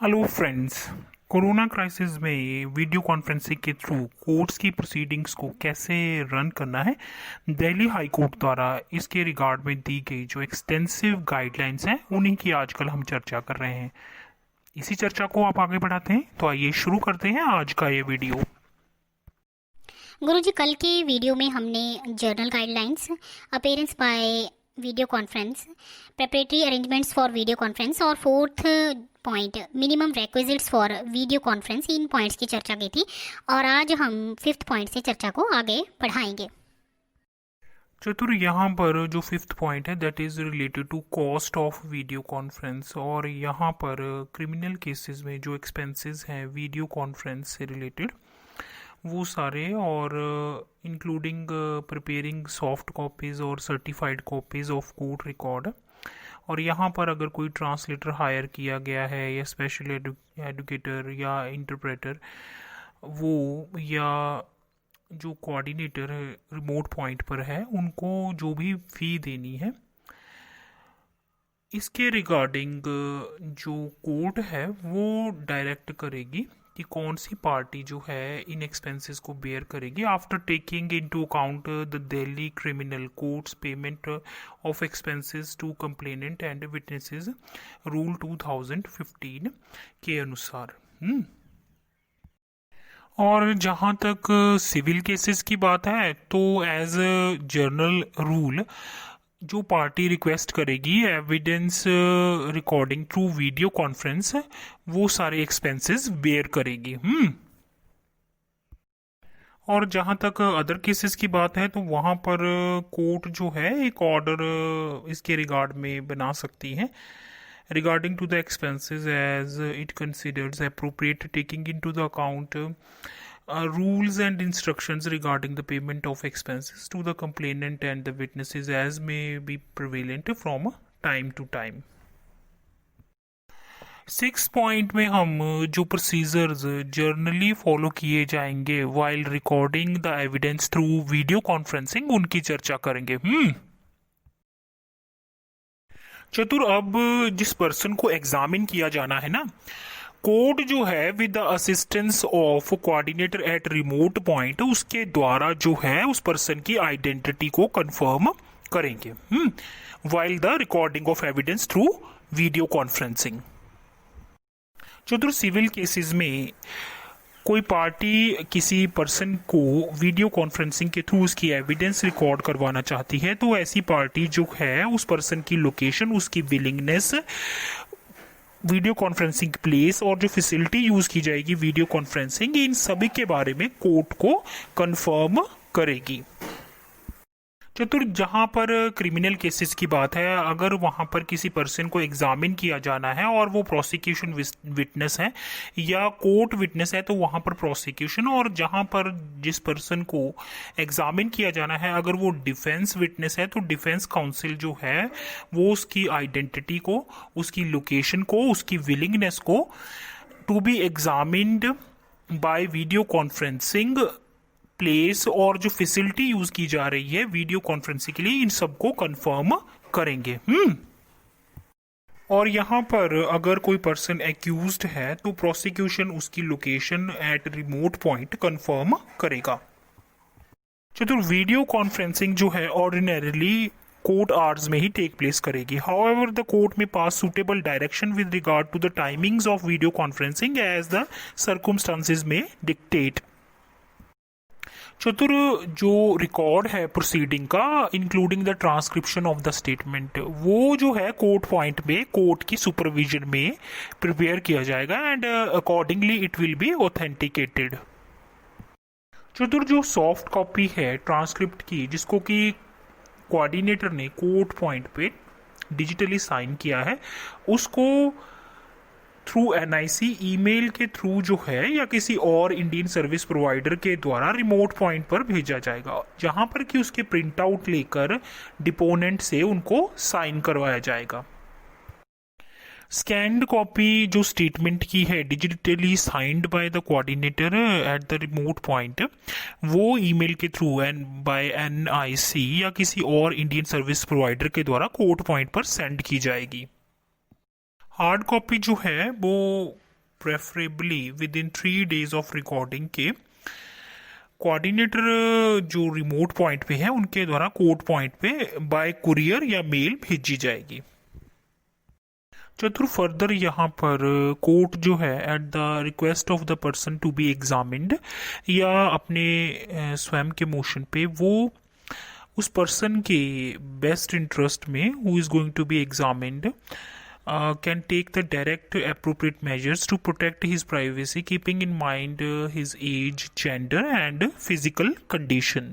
Hello friends. Corona crisis में video conferencing के through courts की प्रोसीडिंग्स को कैसे रन करना है, दिल्ली हाई कोर्ट द्वारा इसके रिगार्ड में दी गई जो एक्सटेंसिव गाइडलाइंस हैं उन्हीं की आजकल हम चर्चा कर रहे हैं। इसी चर्चा को आप आगे बढ़ाते हैं, तो आइए शुरू करते हैं आज का ये वीडियो। गुरुजी, कल के वीडियो में हमने general guidelines, appearance by video conference, preparatory arrangements for video conference और fourth point minimum requisites for video conference, इन पॉइंट्स की चर्चा की थी। और आज हम फिफ्थ पॉइंट से चर्चा को आगे बढ़ाएंगे। चतुर, यहाँ पर जो फिफ्थ पॉइंट है that is related to cost of video conference, और यहाँ पर क्रिमिनल केसेस में जो एक्सपेंसेस हैं वीडियो कॉन्फ्रेंस से रिलेटेड वो सारे, और इंक्लूडिंग प्रिपेयरिंग सॉफ्ट कॉपीज़ और certified copies of court record. और यहाँ पर अगर कोई ट्रांसलेटर हायर किया गया है या स्पेशल एडुकेटर या इंटरप्रेटर, वो या जो कोऑर्डिनेटर रिमोट पॉइंट पर है, उनको जो भी फ़ी देनी है इसके रिगार्डिंग जो कोर्ट है वो डायरेक्ट करेगी कि कौन सी पार्टी जो है इन एक्सपेंसेस को बेयर करेगी, after taking into account the Delhi criminal courts payment of expenses to complainant and witnesses rule 2015 के अनुसार। और जहाँ तक सिविल केसेस की बात है, तो एज जर्नल रूल जो पार्टी रिक्वेस्ट करेगी evidence recording through video conference, वो सारे एक्सपेंसेस बेयर करेगी। और जहाँ तक अदर केसेस की बात है, तो वहाँ पर कोर्ट जो है एक ऑर्डर इसके रिगार्ड में बना सकती है regarding to the expenses as it considers appropriate, taking into the account rules and instructions regarding the payment of expenses to the complainant and the witnesses as may be prevalent from time to time। 6 point में हम जो procedures generally follow किए जाएंगे while recording the evidence through video conferencing, उनकी चर्चा करेंगे। चतुर, अब जिस पर्सन को एग्जामिन किया जाना है ना, कोर्ट जो है with the assistance of coordinator at remote point उसके द्वारा जो है उस पर्सन की आइडेंटिटी को कंफर्म करेंगे while the recording of evidence through video conferencing. चतुर, सिविल केसेस में कोई पार्टी किसी पर्सन को वीडियो कॉन्फ्रेंसिंग के थ्रू उसकी एविडेंस रिकॉर्ड करवाना चाहती है, तो ऐसी पार्टी जो है उस पर्सन की लोकेशन, उसकी विलिंगनेस, वीडियो कॉन्फ्रेंसिंग प्लेस और जो फैसिलिटी यूज की जाएगी वीडियो कॉन्फ्रेंसिंग, इन सभी के बारे में कोर्ट को कंफर्म करेगी। चतुर, जहाँ पर क्रिमिनल केसेस की बात है, अगर वहाँ पर किसी पर्सन को एग्जामिन किया जाना है और वो प्रोसिक्यूशन विटनेस है या कोर्ट विटनेस है, तो वहाँ पर प्रोसिक्यूशन, और जहाँ पर जिस पर्सन को एग्जामिन किया जाना है अगर वो डिफेंस विटनेस है, तो डिफेंस काउंसिल जो है वो उसकी आइडेंटिटी को, उसकी लोकेशन को, उसकी विलिंगनेस को to be examined by video conferencing place और जो फैसिलिटी यूज की जा रही है वीडियो कॉन्फ्रेंसिंग के लिए, इन सबको कंफर्म करेंगे। और यहाँ पर अगर कोई पर्सन एक्यूज्ड है तो प्रोसिक्यूशन उसकी location eight remote point confirm करेगा। चतुर, वीडियो कॉन्फ्रेंसिंग जो है ऑर्डिनरीली कोर्ट आवर्स में ही टेक प्लेस करेगी। However the court may pass suitable direction with regard to the timings of video conferencing as the circumstances may dictate. चतुर, जो record है प्रोसीडिंग का including the transcription of the statement, वो जो है कोर्ट पॉइंट में court की supervision में प्रिपेयर किया जाएगा and accordingly it will be authenticated. चतुर, जो सॉफ्ट कॉपी है ट्रांसक्रिप्ट की जिसको कि कोऑर्डिनेटर ने कोर्ट पॉइंट पे डिजिटली साइन किया है, उसको थ्रू एनआईसी ईमेल के थ्रू जो है या किसी और इंडियन सर्विस प्रोवाइडर के द्वारा रिमोट पॉइंट पर भेजा जाएगा, जहां पर कि उसके प्रिंट आउट लेकर डिपोनेंट से उनको साइन करवाया जाएगा। स्कैन्ड कॉपी जो स्टेटमेंट की है digitally signed by the coordinator at the remote point, वो ईमेल के थ्रू एंड बाय एनआईसी या किसी और इंडियन सर्विस प्रोवाइडर के द्वारा कोर्ट पॉइंट पर सेंड की जाएगी। हार्ड कॉपी जो है वो preferably within 3 days of recording के कोऑर्डिनेटर जो रिमोट पॉइंट पे है उनके द्वारा कोर्ट पॉइंट पे बाय कुरियर या मेल भेजी जाएगी। चतुर फर्दर यहाँ पर कोर्ट जो है at the request of the person to be examined या अपने स्वयं के मोशन पे वो उस पर्सन के बेस्ट इंटरेस्ट में who is going to be examined can take the direct appropriate measures to protect his privacy keeping in mind his age, gender and physical condition।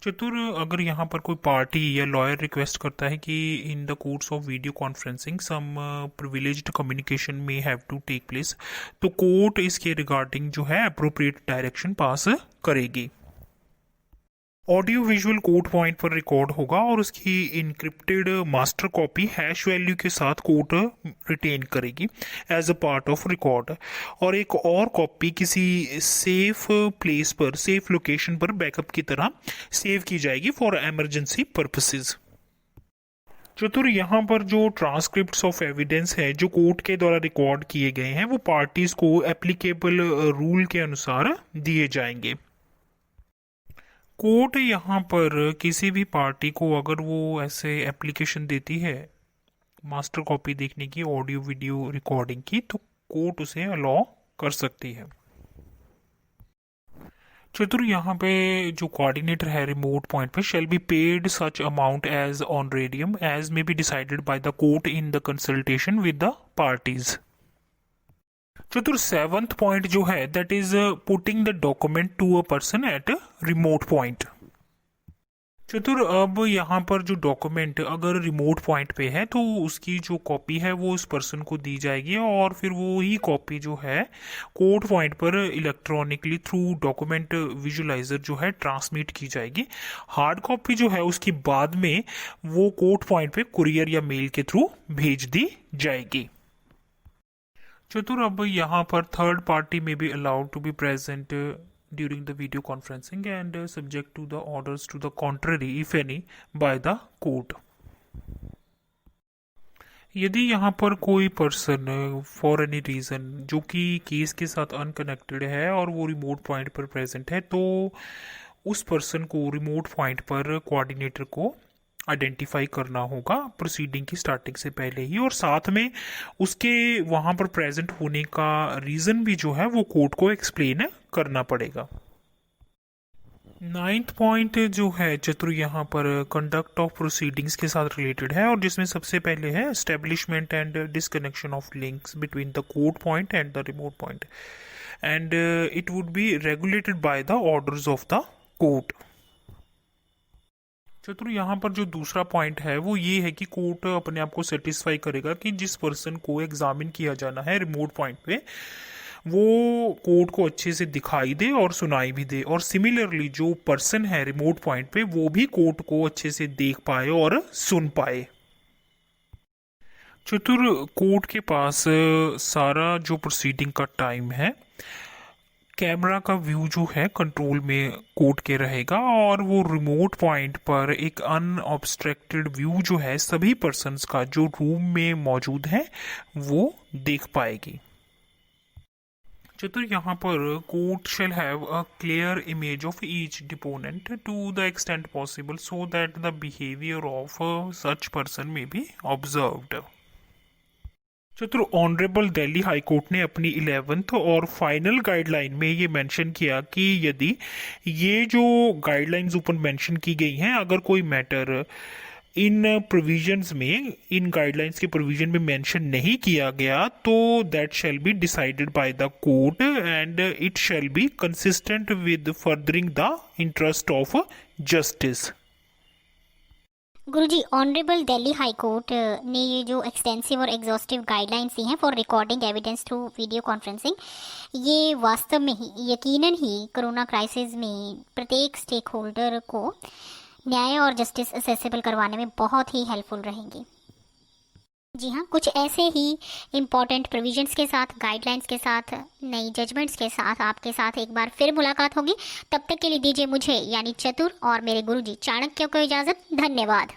चतुर अगर यहाँ पर कोई पार्टी या लॉयर रिक्वेस्ट करता है कि in the course of video conferencing some privileged communication में हैव टू टेक प्लेस, तो कोर्ट इसके रिगार्डिंग जो है अप्रोप्रिएट डायरेक्शन पास करेगी। ऑडियो विजुअल कोर्ट पॉइंट पर रिकॉर्ड होगा और उसकी encrypted master copy hash value के साथ कोर्ट रिटेन करेगी as a part of record, और एक और कॉपी किसी सेफ प्लेस पर, सेफ लोकेशन पर बैकअप की तरह सेव की जाएगी फॉर इमरजेंसी पर्पसेस। चतुर यहाँ पर जो ट्रांसक्रिप्ट्स ऑफ एविडेंस है जो कोर्ट के द्वारा रिकॉर्ड किए गए हैं वो पार्टीज को एप्लीकेबल रूल के अनुसार दिए जाएंगे। कोर्ट यहाँ पर किसी भी पार्टी को अगर वो ऐसे एप्लीकेशन देती है मास्टर कॉपी देखने की ऑडियो वीडियो रिकॉर्डिंग की, तो कोर्ट उसे अलाउ कर सकती है। चतुर यहाँ पे जो कोऑर्डिनेटर है रिमोट पॉइंट पे shall be paid such amount as honorarium as may be decided by the court in the consultation with the parties. Chatur 7th point जो है that is putting the document to a person at remote point. Chatur अब यहाँ पर जो document अगर remote point पे है तो उसकी जो कॉपी है वो उस पर्सन को दी जाएगी और फिर वो ही कॉपी जो है कोर्ट पॉइंट पर इलेक्ट्रॉनिकली थ्रू डॉक्यूमेंट विजुलाइजर जो है ट्रांसमिट की जाएगी। हार्ड कॉपी जो है उसकी बाद में वो कोर्ट पॉइंट पे कुरियर या मेल के थ्रू भेज दी जाएगी। चतुर अब यहाँ पर third party may be allowed to be present during the video conferencing and subject to the orders to the contrary if any by the court. यदि यहाँ पर कोई पर्सन फॉर एनी रीजन जो कि केस के साथ अनकनेक्टेड है और वो रिमोट पॉइंट पर प्रेजेंट है तो उस पर्सन को रिमोट पॉइंट पर कोऑर्डिनेटर को आइडेंटिफाई करना होगा प्रोसीडिंग की स्टार्टिंग से पहले ही, और साथ में उसके वहाँ पर प्रेजेंट होने का रीज़न भी जो है वो कोर्ट को एक्सप्लेन करना पड़ेगा। 9th पॉइंट जो है चतुर यहाँ पर कंडक्ट ऑफ प्रोसीडिंग्स के साथ रिलेटेड है और जिसमें सबसे पहले है establishment and disconnection of links between the court point and the remote point and it would be regulated by the orders of the court. चतुर यहाँ पर जो दूसरा पॉइंट है वो ये है कि कोर्ट अपने आप को सेटिस्फाई करेगा कि जिस पर्सन को एग्जामिन किया जाना है रिमोट पॉइंट पे वो कोर्ट को अच्छे से दिखाई दे और सुनाई भी दे, और सिमिलरली जो पर्सन है रिमोट पॉइंट पे वो भी कोर्ट को अच्छे से देख पाए और सुन पाए। चतुर कोर्ट के पास सारा जो प्रोसीडिंग का टाइम है कैमरा का व्यू जो है कंट्रोल में कोर्ट के रहेगा और वो रिमोट पॉइंट पर एक अनऑब्स्ट्रक्टेड व्यू जो है सभी पर्सन्स का जो रूम में मौजूद है वो देख पाएगी। चतुर यहाँ पर court shall have a clear image of each deponent to the extent possible so that the behaviour of such person may be observed. चतुर ऑनरेबल दिल्ली हाई कोर्ट ने अपनी 11th और फाइनल गाइडलाइन में ये मेंशन किया कि यदि ये जो गाइडलाइंस ऊपर मेंशन की गई हैं अगर कोई मैटर इन प्रोविजंस में, इन गाइडलाइंस के प्रोविजन में मेंशन नहीं किया गया तो that shall be decided by the court and it shall be consistent with furthering the interest of justice. Guruji, honourable Delhi high court ने ये जो एक्सटेंसिव और एग्जॉस्टिव गाइडलाइंस दी हैं for recording evidence through video conferencing, ये वास्तव में ही यकीनन ही corona crisis में प्रत्येक स्टेक होल्डर को न्याय और जस्टिस एक्सेसिबल करवाने में बहुत ही हेल्पफुल रहेंगी। जी हाँ, कुछ ऐसे ही इम्पॉर्टेंट प्रोविजंस के साथ, गाइडलाइंस के साथ, नई जजमेंट्स के साथ आपके साथ एक बार फिर मुलाकात होगी। तब तक के लिए दीजिए मुझे यानी चतुर और मेरे गुरुजी चाणक्य को इजाज़त। धन्यवाद।